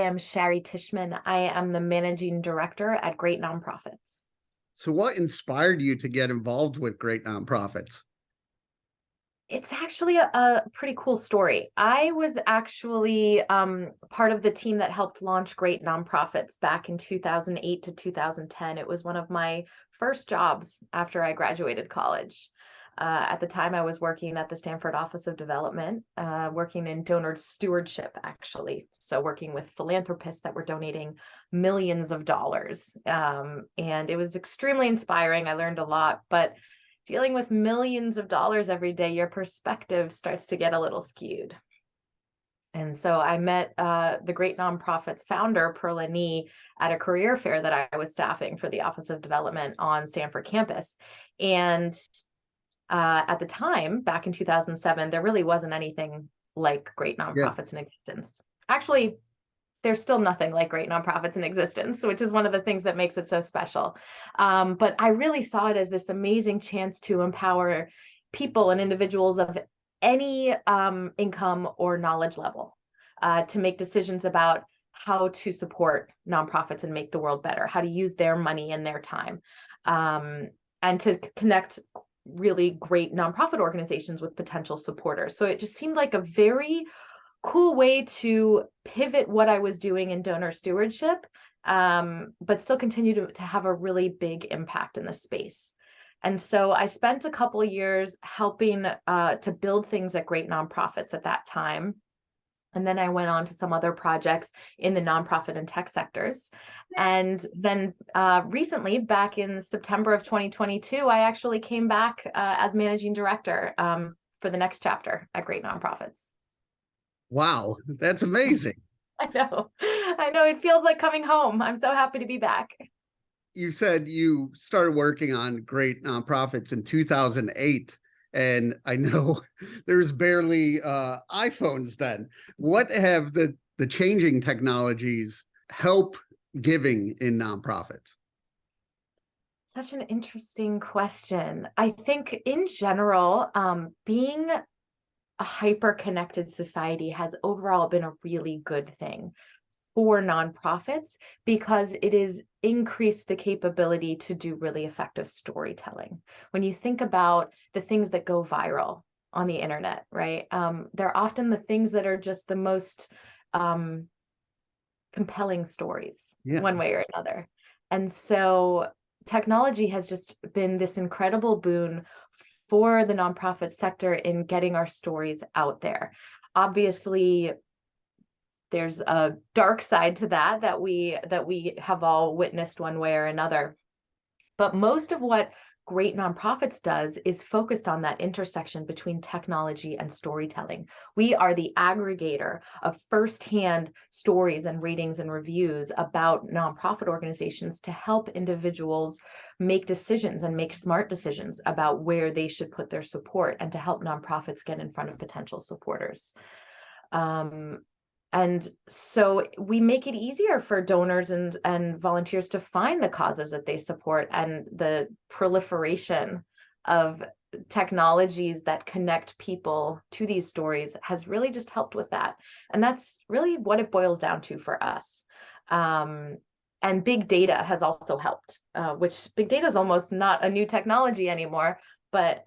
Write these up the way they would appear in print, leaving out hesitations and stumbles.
am Shari Tishman. I am the managing director at Greatnonprofits. So what inspired you to get involved with Greatnonprofits? It's actually a pretty cool story. I was actually part of the team that helped launch Greatnonprofits back in 2008 to 2010. It was one of my first jobs after I graduated college. At the time, I was working at the Stanford Office of Development, working in donor stewardship, actually. So working with philanthropists that were donating millions of dollars. And it was extremely inspiring. I learned a lot, but dealing with millions of dollars every day, your perspective starts to get a little skewed. And so I met the Greatnonprofits founder, Perla Nee, at a career fair that I was staffing for the Office of Development on Stanford campus. And at the time, back in 2007, there really wasn't anything like Greatnonprofits in existence. Actually, there's still nothing like Greatnonprofits in existence, which is one of the things that makes it so special. But I really saw it as this amazing chance to empower people and individuals of any income or knowledge level to make decisions about how to support nonprofits and make the world better, how to use their money and their time, and to connect really great nonprofit organizations with potential supporters. So it just seemed like a very cool way to pivot what I was doing in donor stewardship, but still continue to have a really big impact in this space. And so I spent a couple of years helping to build things at Greatnonprofits at that time. And then I went on to some other projects in the nonprofit and tech sectors. And then recently, back in September of 2022, I actually came back as managing director for the next chapter at Greatnonprofits. Wow, that's amazing. I know. It feels like coming home. I'm so happy to be back. You said you started working on Greatnonprofits in 2008. And I know there's barely iPhones then. What have the changing technologies help giving in nonprofits? Such an interesting question. I think in general, being a hyper-connected society has overall been a really good thing for nonprofits because it has increased the capability to do really effective storytelling. When you think about the things that go viral on the internet, right? They're often the things that are just the most compelling stories, one way or another. And so technology has just been this incredible boon for the nonprofit sector in getting our stories out there. Obviously, there's a dark side to that we have all witnessed one way or another. But most of what Greatnonprofits does is focused on that intersection between technology and storytelling. We are the aggregator of firsthand stories and ratings and reviews about nonprofit organizations to help individuals make decisions and make smart decisions about where they should put their support and to help nonprofits get in front of potential supporters. And so we make it easier for donors and volunteers to find the causes that they support, and the proliferation of technologies that connect people to these stories has really just helped with that. And that's really what it boils down to for us. And big data has also helped, which big data is almost not a new technology anymore, but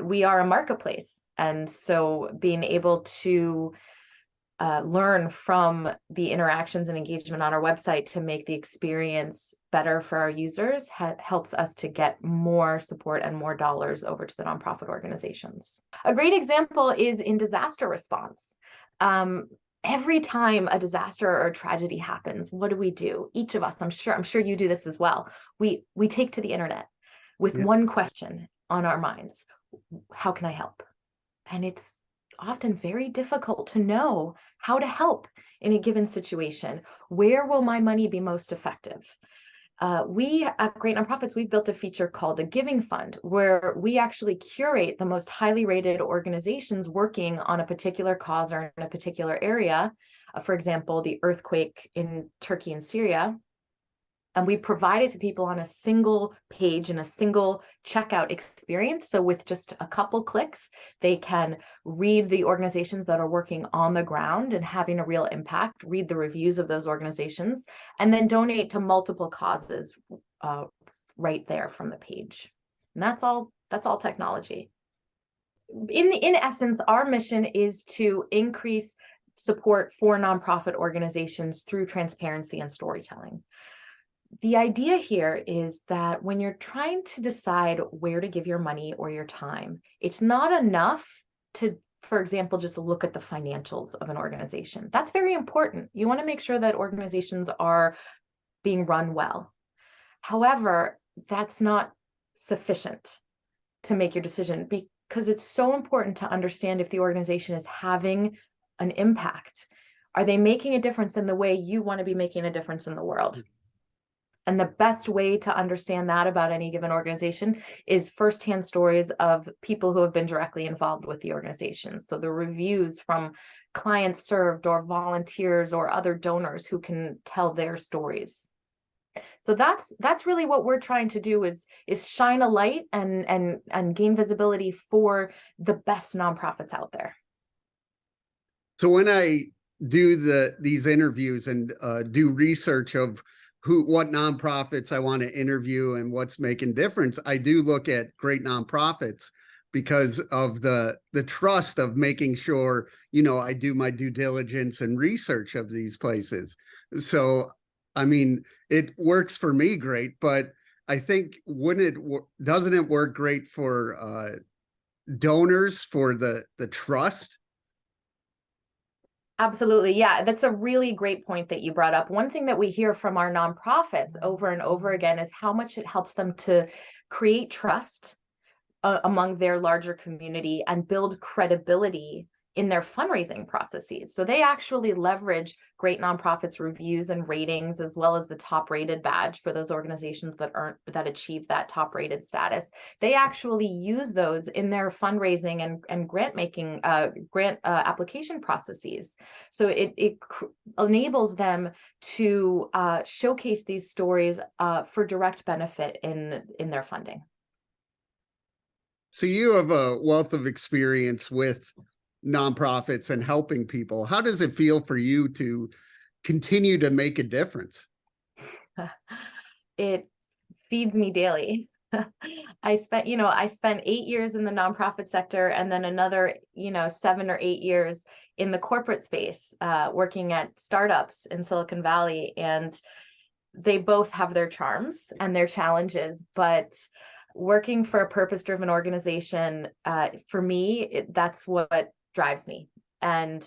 we are a marketplace. And so being able to learn from the interactions and engagement on our website to make the experience better for our users helps us to get more support and more dollars over to the nonprofit organizations. A great example is in disaster response. Every time a disaster or a tragedy happens, what do? Each of us, I'm sure you do this as well. We take to the internet with one question on our minds: how can I help? And it's often very difficult to know how to help in a given situation. Where will my money be most effective? We at Greatnonprofits, we've built a feature called a giving fund, where we actually curate the most highly rated organizations working on a particular cause or in a particular area. For example, the earthquake in Turkey and Syria. And we provide it to people on a single page and a single checkout experience. So with just a couple clicks, they can read the organizations that are working on the ground and having a real impact, read the reviews of those organizations, and then donate to multiple causes right there from the page. And that's all technology. In essence, our mission is to increase support for nonprofit organizations through transparency and storytelling. The idea here is that when you're trying to decide where to give your money or your time, it's not enough to, for example, just look at the financials of an organization. That's very important. You want to make sure that organizations are being run well. However, that's not sufficient to make your decision, because it's so important to understand if the organization is having an impact. Are they making a difference in the way you want to be making a difference in the world? And the best way to understand that about any given organization is firsthand stories of people who have been directly involved with the organization. So the reviews from clients served or volunteers or other donors who can tell their stories. So that's really what we're trying to do is shine a light and gain visibility for the best nonprofits out there. So when I do these interviews and do research of what nonprofits I want to interview and what's making difference, I do look at Great Nonprofits because of the trust of making sure, I do my due diligence and research of these places. So, I mean, it works for me great, but I think doesn't it work great for donors for the trust? Absolutely. Yeah, that's a really great point that you brought up. One thing that we hear from our nonprofits over and over again is how much it helps them to create trust among their larger community and build credibility in their fundraising processes. So they actually leverage Great Nonprofits reviews and ratings, as well as the top rated badge for those organizations that achieve that top rated status. They actually use those in their fundraising and grant making, grant application processes. So it enables them to showcase these stories for direct benefit in their funding. So you have a wealth of experience with nonprofits and helping people. How does it feel for you to continue to make a difference? It feeds me daily. I spent 8 years in the nonprofit sector and then another, 7 or 8 years in the corporate space, working at startups in Silicon Valley. And they both have their charms and their challenges, but working for a purpose-driven organization, for me, that's what drives me. And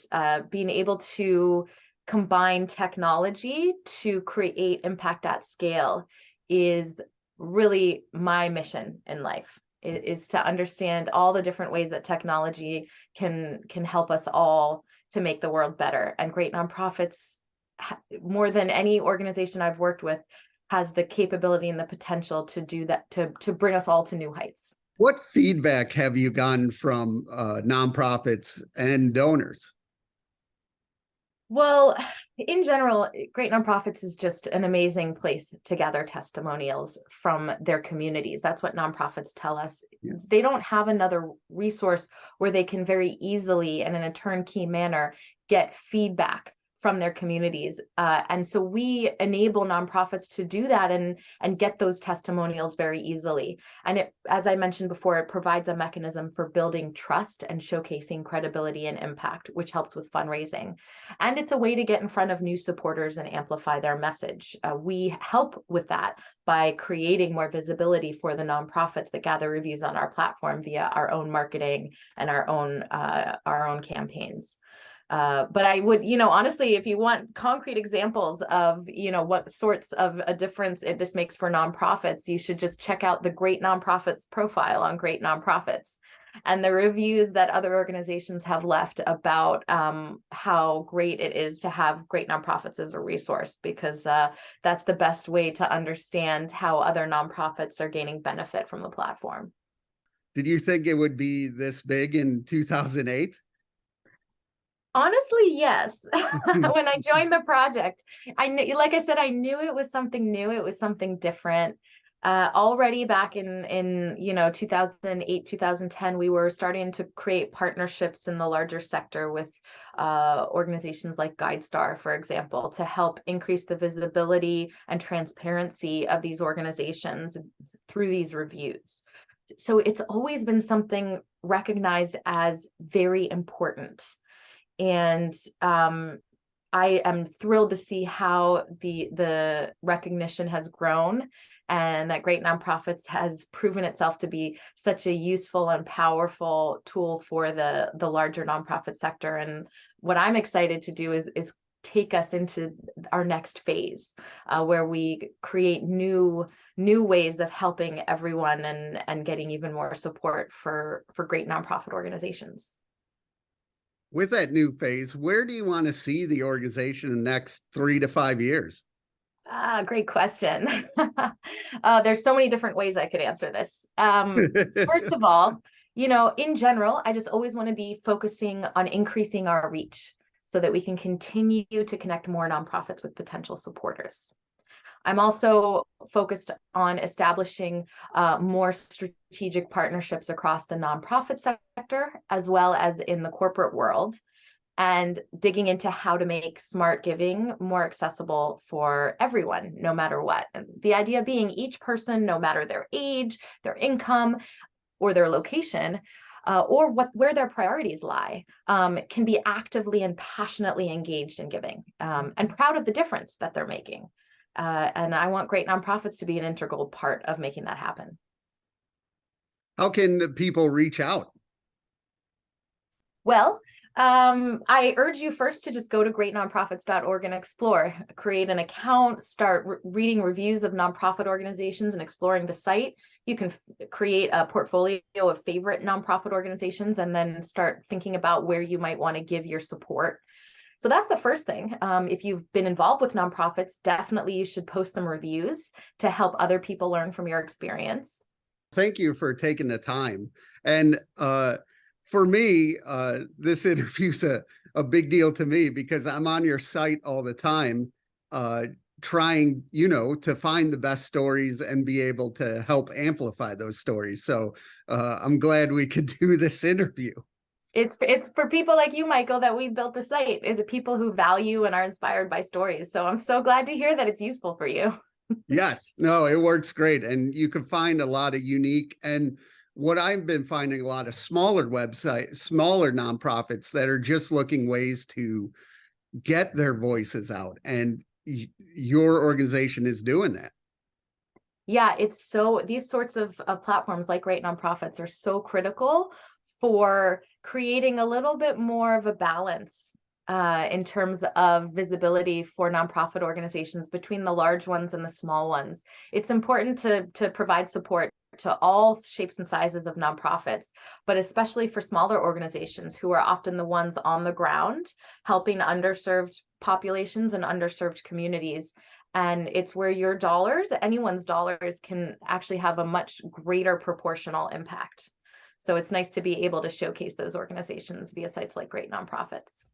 being able to combine technology to create impact at scale is really my mission in life, is to understand all the different ways that technology can help us all to make the world better. And Great Nonprofits, more than any organization I've worked with, has the capability and the potential to do that, to bring us all to new heights. What feedback have you gotten from nonprofits and donors? Well, in general, Great Nonprofits is just an amazing place to gather testimonials from their communities. That's what nonprofits tell us. Yeah. They don't have another resource where they can very easily and in a turnkey manner get feedback from their communities. And so we enable nonprofits to do that and get those testimonials very easily. And it, as I mentioned before, it provides a mechanism for building trust and showcasing credibility and impact, which helps with fundraising. And it's a way to get in front of new supporters and amplify their message. We help with that by creating more visibility for the nonprofits that gather reviews on our platform via our own marketing and our own campaigns. But I would, honestly, if you want concrete examples of, what sorts of a difference this makes for nonprofits, you should just check out the Great Nonprofits profile on Great Nonprofits and the reviews that other organizations have left about how great it is to have Great Nonprofits as a resource, because that's the best way to understand how other nonprofits are gaining benefit from the platform. Did you think it would be this big in 2008? Honestly, yes. When I joined the project, I knew, like I said, I knew it was something new. It was something different. Already back in 2008, 2010, we were starting to create partnerships in the larger sector with organizations like GuideStar, for example, to help increase the visibility and transparency of these organizations through these reviews. So it's always been something recognized as very important. And I am thrilled to see how the recognition has grown, and that Greatnonprofits has proven itself to be such a useful and powerful tool for the larger nonprofit sector. And what I'm excited to do is take us into our next phase, where we create new ways of helping everyone and getting even more support for great nonprofit organizations. With that new phase, where do you want to see the organization in the next 3 to 5 years? Great question. There's so many different ways I could answer this. First of all, in general, I just always want to be focusing on increasing our reach so that we can continue to connect more nonprofits with potential supporters. I'm also focused on establishing more strategic partnerships across the nonprofit sector, as well as in the corporate world, and digging into how to make smart giving more accessible for everyone, no matter what. And the idea being each person, no matter their age, their income, or their location, or where their priorities lie, can be actively and passionately engaged in giving, and proud of the difference that they're making. And I want great nonprofits to be an integral part of making that happen. How can people reach out? Well, I urge you first to just go to greatnonprofits.org and explore, create an account, start reading reviews of nonprofit organizations and exploring the site. You can create a portfolio of favorite nonprofit organizations and then start thinking about where you might want to give your support. So that's the first thing. If you've been involved with nonprofits, definitely you should post some reviews to help other people learn from your experience. Thank you for taking the time. And for me, this interview's a big deal to me because I'm on your site all the time, trying, to find the best stories and be able to help amplify those stories. So I'm glad we could do this interview. It's for people like you, Michael, that we built the site. It's people who value and are inspired by stories. So I'm so glad to hear that it's useful for you. Yes, no, it works great. And you can find a lot of unique, and what I've been finding, a lot of smaller websites, smaller nonprofits that are just looking ways to get their voices out. And your organization is doing that. Yeah, these sorts of platforms like Greatnonprofits are so critical for creating a little bit more of a balance in terms of visibility for nonprofit organizations between the large ones and the small ones. It's important to provide support to all shapes and sizes of nonprofits, but especially for smaller organizations who are often the ones on the ground helping underserved populations and underserved communities. And it's where your dollars, anyone's dollars, can actually have a much greater proportional impact. So it's nice to be able to showcase those organizations via sites like Greatnonprofits.